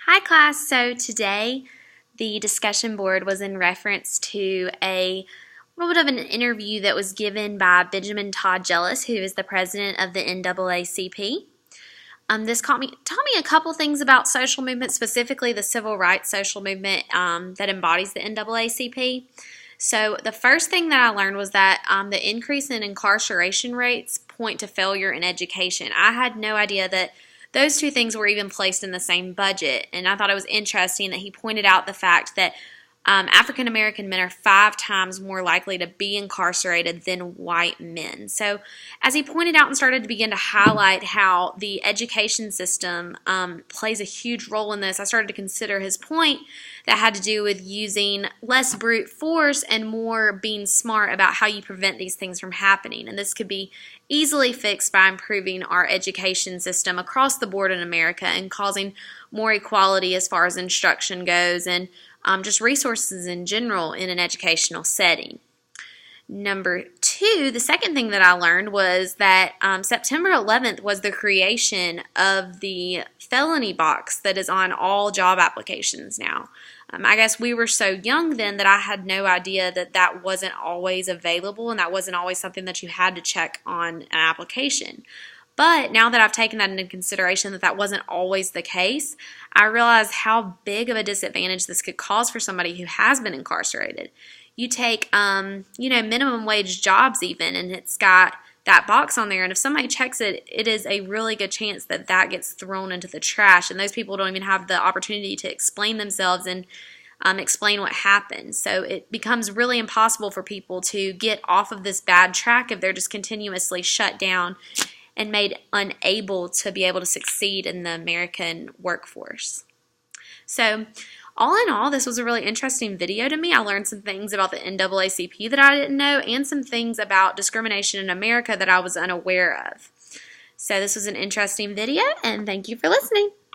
Hi class, so today the discussion board was in reference to a little bit of an interview that was given by Benjamin Todd Jellis, who is the president of the NAACP. This taught me a couple things about social movement, specifically the civil rights social movement that embodies the NAACP. So the first thing that I learned was that the increase in incarceration rates point to failure in education. I had no idea that those two things were even placed in the same budget, and I thought it was interesting that he pointed out the fact that African American men are 5 times more likely to be incarcerated than white men. So as he pointed out and started to begin to highlight how the education system plays a huge role in this, I started to consider his point that had to do with using less brute force and more being smart about how you prevent these things from happening. And this could be easily fixed by improving our education system across the board in America and causing more equality as far as instruction goes and just resources in general in an educational setting. Number 2, the second thing that I learned was that September 11th was the creation of the felony box that is on all job applications now. I guess we were so young then that I had no idea that that wasn't always available and that wasn't always something that you had to check on an application. But now that I've taken that into consideration that that wasn't always the case, I realize how big of a disadvantage this could cause for somebody who has been incarcerated. You take, minimum wage jobs even, and it's got that box on there, and if somebody checks it, it is a really good chance that that gets thrown into the trash, and those people don't even have the opportunity to explain themselves and explain what happened. So it becomes really impossible for people to get off of this bad track if they're just continuously shut down and made unable to be able to succeed in the American workforce. So all in all, this was a really interesting video to me. I learned some things about the NAACP that I didn't know and some things about discrimination in America that I was unaware of. So this was an interesting video, and thank you for listening.